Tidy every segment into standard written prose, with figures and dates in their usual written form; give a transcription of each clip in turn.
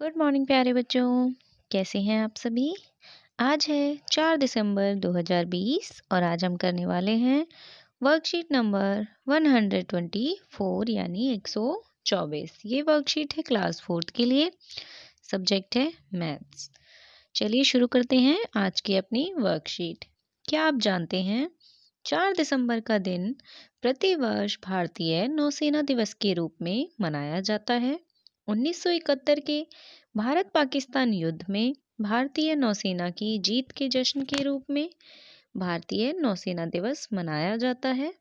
Good morning प्यारे बच्चों। कैसे हैं आप सभी। आज है 4 दिसंबर 2020 और आज हम करने वाले हैं वर्कशीट नंबर 124 यानी 124। ये वर्कशीट है क्लास 4 के लिए। सब्जेक्ट है मैथ्स। चलिए शुरू करते हैं आज की अपनी वर्कशीट। क्या आप जानते हैं 4 दिसंबर का दिन प्रतिवर्ष भारतीय नौसेना दिवस के रूप में मनाया जाता है। 1971 के भारत पाकिस्तान युद्ध में भारतीय नौसेना की जीत के जश्न के रूप में भारतीय नौसेना दिवस मनाया जाता है।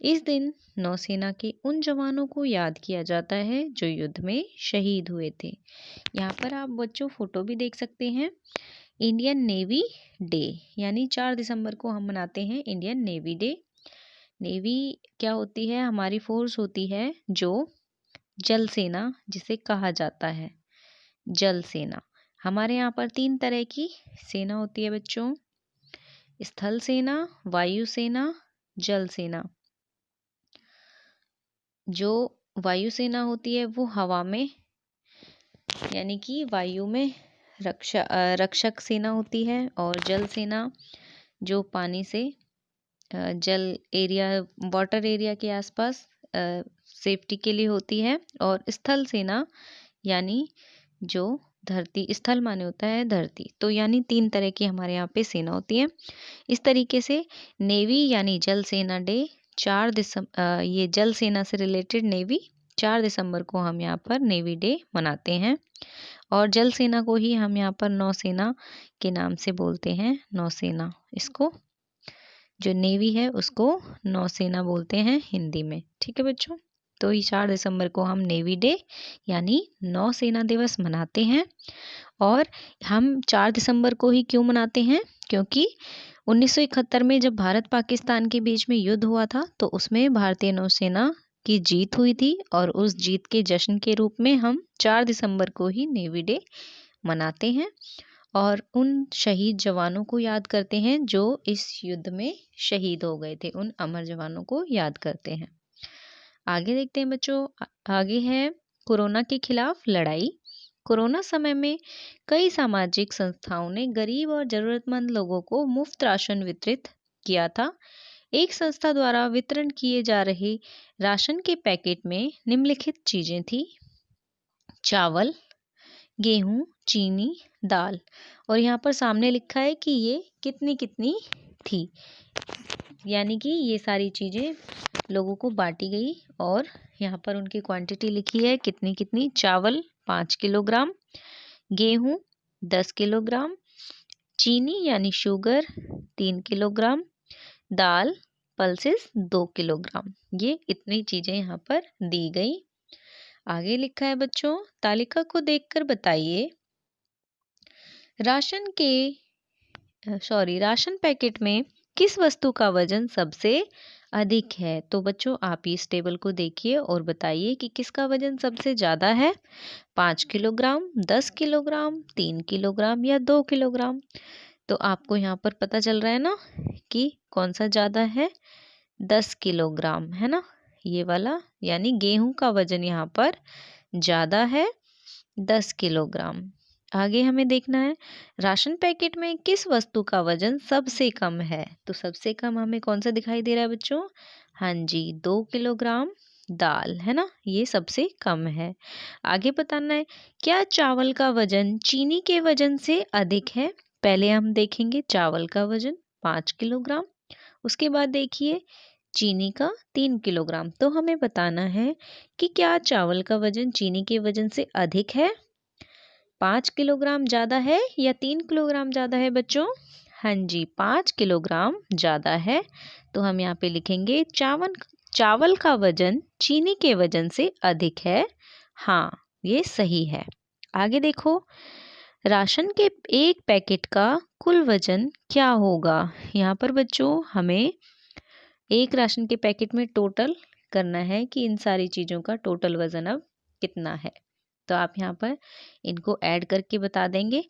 इस दिन नौसेना के उन जवानों को याद किया जाता है जो युद्ध में शहीद हुए थे। यहाँ पर आप बच्चों फोटो भी देख सकते हैं। इंडियन नेवी डे यानी 4 दिसंबर को हम मनाते हैं इंडियन नेवी डे। नेवी क्या होती है? हमारी फोर्स होती है जो जल सेना जिसे कहा जाता है। जल सेना हमारे यहाँ पर 3 तरह की सेना होती है बच्चों। स्थल सेना, वायु सेना, जल सेना। जो वायु सेना होती है वो हवा में यानी कि वायु में रक्षक सेना होती है। और जल सेना जो पानी से जल एरिया वाटर एरिया के आसपास सेफ्टी के लिए होती है। और स्थल सेना यानी जो धरती, स्थल माने होता है धरती, तो यानी 3 तरह की हमारे यहाँ पे सेना होती है। इस तरीके से नेवी यानी जल सेना डे 4 दिसंबर, ये जल सेना से रिलेटेड नेवी 4 दिसंबर को हम यहाँ पर नेवी डे मनाते हैं। और जल सेना को ही हम यहाँ पर नौसेना के नाम से बोलते हैं। नौसेना, इसको जो नेवी है उसको नौसेना बोलते हैं हिंदी में। ठीक है बच्चों। तो ये 4 दिसंबर को हम नेवी डे यानी नौसेना दिवस मनाते हैं। और हम 4 दिसंबर को ही क्यों मनाते हैं? क्योंकि 1971 में जब भारत पाकिस्तान के बीच में युद्ध हुआ था तो उसमें भारतीय नौसेना की जीत हुई थी। और उस जीत के जश्न के रूप में हम 4 दिसंबर को ही नेवी डे मनाते हैं और उन शहीद जवानों को याद करते हैं जो इस युद्ध में शहीद हो गए थे। उन अमर जवानों को याद करते हैं। आगे देखते हैं बच्चों। आगे है कोरोना के खिलाफ लड़ाई। कोरोना समय में कई सामाजिक संस्थाओं ने गरीब और जरूरतमंद लोगों को मुफ्त राशन वितरित किया था। एक संस्था द्वारा वितरण किए जा रहे राशन के पैकेट में निम्नलिखित चीजें थी: चावल, गेहूं, चीनी, दाल। और यहाँ पर सामने लिखा है कि ये कितनी कितनी थी, यानी कि ये सारी चीजें लोगों को बांटी गई। और यहाँ पर उनकी क्वांटिटी लिखी है कितनी कितनी। चावल 5 किलोग्राम, गेहूं 10 किलोग्राम, चीनी यानी शुगर 3 किलोग्राम, दाल पल्सेस 2 किलोग्राम। ये इतनी चीजें यहाँ पर दी गई। आगे लिखा है बच्चों, तालिका को देखकर बताइए राशन पैकेट में किस वस्तु का वजन सबसे अधिक है। तो बच्चों आप इस टेबल को देखिए और बताइए कि किसका वजन सबसे ज़्यादा है। 5 किलोग्राम, 10 किलोग्राम, 3 किलोग्राम या 2 किलोग्राम। तो आपको यहाँ पर पता चल रहा है ना कि कौन सा ज़्यादा है। 10 किलोग्राम है ना, ये वाला, यानी गेहूं का वजन यहाँ पर ज़्यादा है 10 किलोग्राम। आगे हमें देखना है राशन पैकेट में किस वस्तु का वजन सबसे कम है। तो सबसे कम हमें कौन सा दिखाई दे रहा है बच्चों? हाँ जी, 2 किलोग्राम दाल है ना, ये सबसे कम है। आगे बताना है क्या चावल का वजन चीनी के वजन से अधिक है। पहले हम देखेंगे चावल का वजन 5 किलोग्राम, उसके बाद देखिए चीनी का 3 किलोग्राम। तो हमें बताना है कि क्या चावल का वजन चीनी के वजन से अधिक है, 5 किलोग्राम ज़्यादा है या 3 किलोग्राम ज़्यादा है बच्चों? हाँ जी, 5 किलोग्राम ज़्यादा है। तो हम यहाँ पे लिखेंगे चावल का वजन चीनी के वजन से अधिक है। हाँ, ये सही है। आगे देखो, राशन के एक पैकेट का कुल वजन क्या होगा। यहाँ पर बच्चों हमें एक राशन के पैकेट में टोटल करना है कि इन सारी चीज़ों का टोटल वजन अब कितना है। तो आप यहाँ पर इनको ऐड करके बता देंगे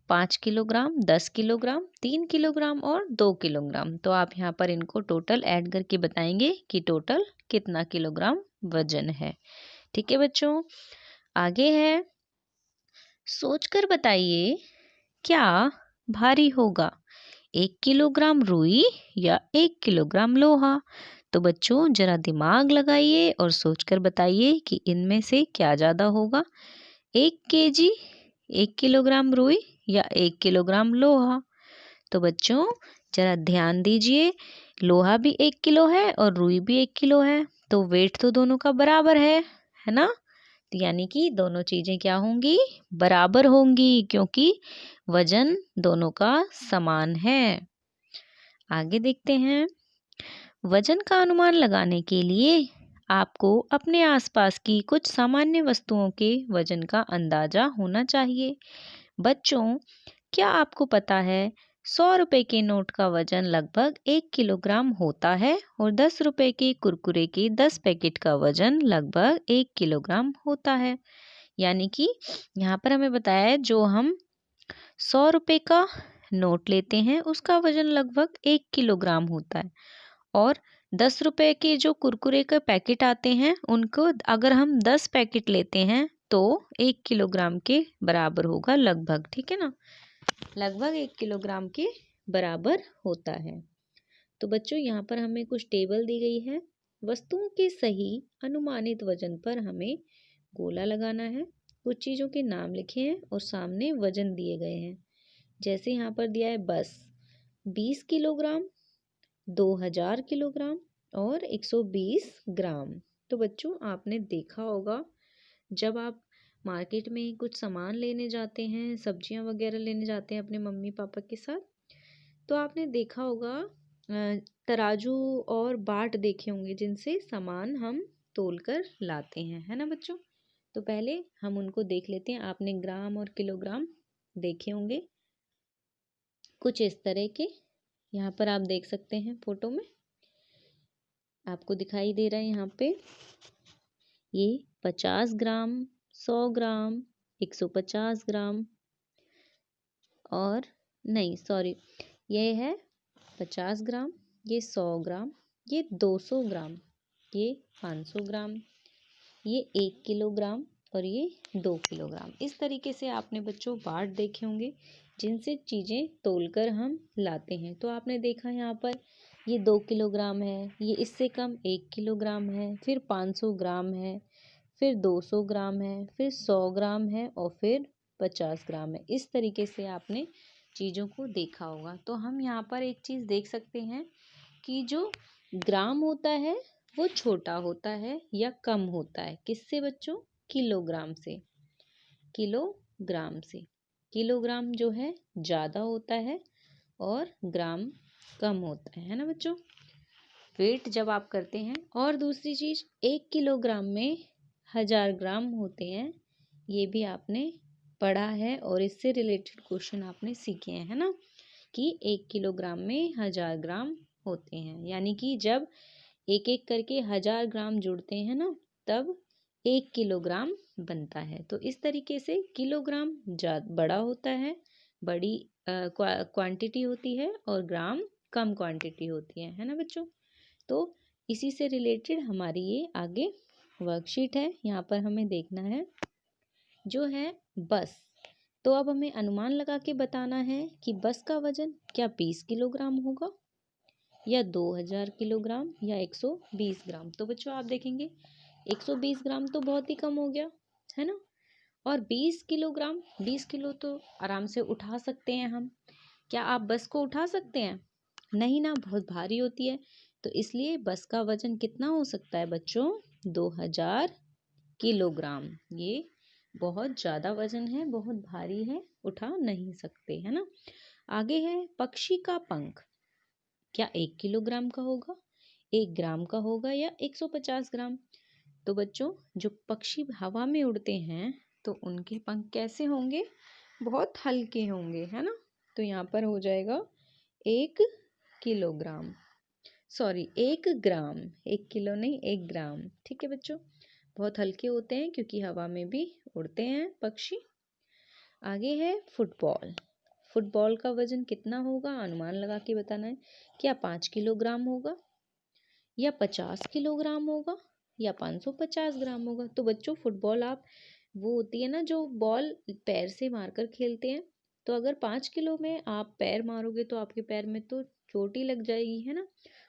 5 किलोग्राम, 10 किलोग्राम, 3 किलोग्राम और 2 किलोग्राम। तो आप यहाँ पर इनको टोटल ऐड करके बताएंगे कि टोटल कितना किलोग्राम वजन है। ठीक है बच्चों। आगे है सोचकर बताइए, क्या भारी होगा, 1 किलोग्राम रुई या 1 किलोग्राम लोहा? तो बच्चों जरा दिमाग लगाइए और सोचकर बताइए कि इनमें से क्या ज़्यादा होगा, 1 केजी, 1 किलोग्राम रुई या 1 किलोग्राम लोहा? तो बच्चों जरा ध्यान दीजिए, लोहा भी 1 किलो है और रुई भी 1 किलो है, तो वेट तो दोनों का बराबर है ना? तो यानी कि दोनों चीजें क्या होंगी, बराबर होंगी, क्योंकि वजन दोनों का समान है। आगे देखते हैं। वजन का अनुमान लगाने के लिए आपको अपने आसपास की कुछ सामान्य वस्तुओं के वजन का अंदाजा होना चाहिए। बच्चों, क्या आपको पता है 100 रुपए के नोट का वजन लगभग 1 किलोग्राम होता है और 10 रुपए के कुरकुरे के 10 पैकेट का वजन लगभग 1 किलोग्राम होता है। यानी कि यहाँ पर हमें बताया है, जो हम 100 रुपए का नोट लेते हैं उसका वजन लगभग 1 किलोग्राम होता है, और 10 रुपए के जो कुरकुरे के पैकेट आते हैं उनको अगर हम 10 पैकेट लेते हैं तो 1 किलोग्राम के बराबर होगा लगभग, ठीक है ना? लगभग 1 किलोग्राम के बराबर होता है। तो बच्चों यहाँ पर हमें कुछ टेबल दी गई है। वस्तुओं के सही अनुमानित वजन पर हमें गोला लगाना है। कुछ चीज़ों के नाम लिखे हैं और सामने वजन दिए गए हैं। जैसे यहाँ पर दिया है बस 20 किलोग्राम, 2000 किलोग्राम और 120 ग्राम। तो बच्चों आपने देखा होगा, जब आप मार्केट में कुछ सामान लेने जाते हैं, सब्जियां वगैरह लेने जाते हैं अपने मम्मी पापा के साथ, तो आपने देखा होगा तराजू और बाट देखे होंगे जिनसे सामान हम तोल कर लाते हैं, है ना बच्चों? तो पहले हम उनको देख लेते हैं। आपने ग्राम और किलोग्राम देखे होंगे कुछ इस तरह के। यहाँ पर आप देख सकते हैं, फोटो में आपको दिखाई दे रहा है यहाँ पे, ये 50 ग्राम, 100 ग्राम, 150 ग्राम, और नहीं सॉरी, ये है 50 ग्राम, ये 100 ग्राम, ये 200 ग्राम, ये 500 ग्राम, ये 1 किलोग्राम और ये 2 किलोग्राम। इस तरीके से आपने बच्चों बाट देखे होंगे जिनसे चीज़ें तोलकर हम लाते हैं। तो आपने देखा यहाँ पर ये 2 किलोग्राम है, ये इससे कम 1 किलोग्राम है, फिर 500 ग्राम है, फिर 200 ग्राम है, फिर 100 ग्राम है और फिर 50 ग्राम है। इस तरीके से आपने चीज़ों को देखा होगा। तो हम यहाँ पर एक चीज़ देख सकते हैं कि जो ग्राम होता है वो छोटा होता है या कम होता है, किससे बच्चों? किलोग्राम से। किलोग्राम से किलोग्राम जो है ज़्यादा होता है और ग्राम कम होता है ना बच्चों? वेट जब आप करते हैं, और दूसरी चीज़ 1 किलोग्राम में 1000 ग्राम होते हैं, ये भी आपने पढ़ा है और इससे रिलेटेड क्वेश्चन आपने सीखे हैं, है ना? कि 1 किलोग्राम में 1000 ग्राम होते हैं, यानी कि जब एक एक करके 1000 ग्राम जुड़ते हैं ना, तब 1 किलोग्राम बनता है। तो इस तरीके से किलोग्राम बड़ा होता है, बड़ी क्वांटिटी होती है, और ग्राम कम क्वांटिटी होती है ना बच्चों? तो इसी से रिलेटेड हमारी ये आगे वर्कशीट है, यहाँ पर हमें देखना है जो है बस। तो अब हमें अनुमान लगा के बताना है कि बस का वजन क्या 20 किलोग्राम होगा या 2000 किलोग्राम या 120 ग्राम। तो बच्चों आप देखेंगे 120 ग्राम तो बहुत ही कम हो गया, है ना? और 20 किलोग्राम, 20 किलो तो आराम से उठा सकते हैं हम। क्या आप बस को उठा सकते हैं? नहीं ना, बहुत भारी होती है। तो इसलिए बस का वजन कितना हो सकता है बच्चों? 2000 किलोग्राम। ये बहुत ज़्यादा वजन है, बहुत भारी है, उठा नहीं सकते, है ना? आगे है पक्षी का पंख, क्या 1 किलोग्राम का होगा, 1 ग्राम का होगा या 150 ग्राम? तो बच्चों जो पक्षी हवा में उड़ते हैं तो उनके पंख कैसे होंगे? बहुत हल्के होंगे, है ना? तो यहाँ पर हो जाएगा 1 किलोग्राम, सॉरी 1 ग्राम, 1 किलो नहीं 1 ग्राम, ठीक है बच्चों? बहुत हल्के होते हैं क्योंकि हवा में भी उड़ते हैं पक्षी। आगे है फुटबॉल। फुटबॉल का वजन कितना होगा, अनुमान लगा के बताना है। क्या 5 किलोग्राम होगा या 50 किलोग्राम होगा या 550 ग्राम होगा? तो बच्चों फुटबॉल आप वो होती है ना जो बॉल पैर से मारकर खेलते हैं। तो अगर 5 किलो में आप पैर मारोगे तो आपके पैर में तो चोट ही लग जाएगी, है ना।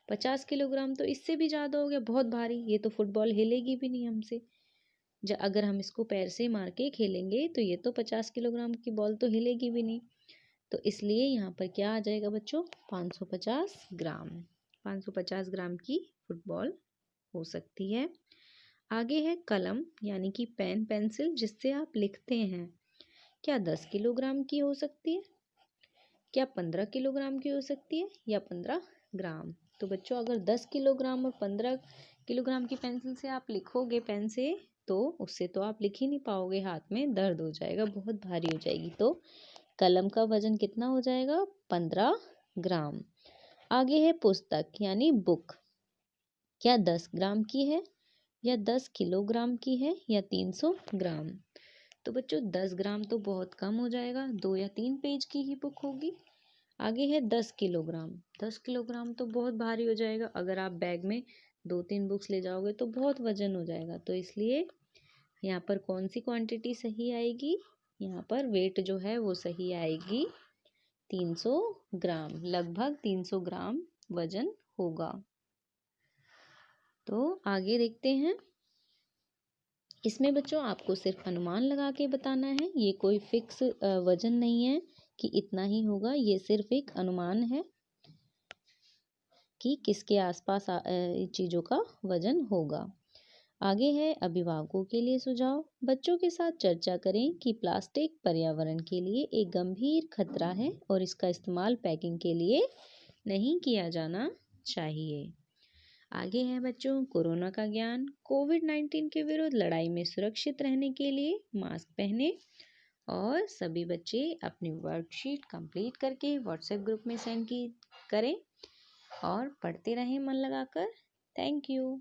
50 किलोग्राम तो इससे भी ज़्यादा हो गया, बहुत भारी। ये तो फुटबॉल हिलेगी भी नहीं हमसे। अगर हम इसको पैर से मार के खेलेंगे तो ये तो 50 किलोग्राम की बॉल तो हिलेगी भी नहीं। तो इसलिए यहाँ पर क्या आ जाएगा बच्चों, 550 ग्राम। 550 ग्राम की फुटबॉल हो सकती है। आगे है कलम यानी कि पेन पेंसिल जिससे आप लिखते हैं। क्या 10 किलोग्राम की हो सकती है, क्या 15 किलोग्राम की हो सकती है, या 15 ग्राम। तो बच्चों अगर 10 किलोग्राम और 15 किलोग्राम की पेंसिल से आप लिखोगे पेन से, तो उससे तो आप लिख ही नहीं पाओगे, हाथ में दर्द हो जाएगा, बहुत भारी हो जाएगी। तो कलम का वजन कितना हो जाएगा, 15 ग्राम। आगे है पुस्तक यानी बुक। क्या 10 ग्राम की है, या 10 किलोग्राम की है, या 300 ग्राम। तो बच्चों 10 ग्राम तो बहुत कम हो जाएगा, 2 या 3 पेज की ही बुक होगी। आगे है 10 किलोग्राम। 10 किलोग्राम तो बहुत भारी हो जाएगा, अगर आप बैग में 2-3 बुक्स ले जाओगे तो बहुत वजन हो जाएगा। तो इसलिए यहाँ पर कौन सी क्वांटिटी सही आएगी, यहाँ पर वेट जो है वो सही आएगी 300 ग्राम, लगभग 300 ग्राम वजन होगा। तो आगे देखते हैं। इसमें बच्चों आपको सिर्फ अनुमान लगा के बताना है, ये कोई फिक्स वजन नहीं है कि इतना ही होगा, ये सिर्फ एक अनुमान है कि किसके आसपास चीज़ों का वजन होगा। आगे है अभिभावकों के लिए सुझाव। बच्चों के साथ चर्चा करें कि प्लास्टिक पर्यावरण के लिए एक गंभीर खतरा है और इसका इस्तेमाल पैकिंग के लिए नहीं किया जाना चाहिए। आगे है बच्चों कोरोना का ज्ञान। कोविड-19 के विरुद्ध लड़ाई में सुरक्षित रहने के लिए मास्क पहने, और सभी बच्चे अपनी वर्कशीट कंप्लीट करके व्हाट्सएप ग्रुप में सेंड करें और पढ़ते रहें मन लगाकर। Thank you.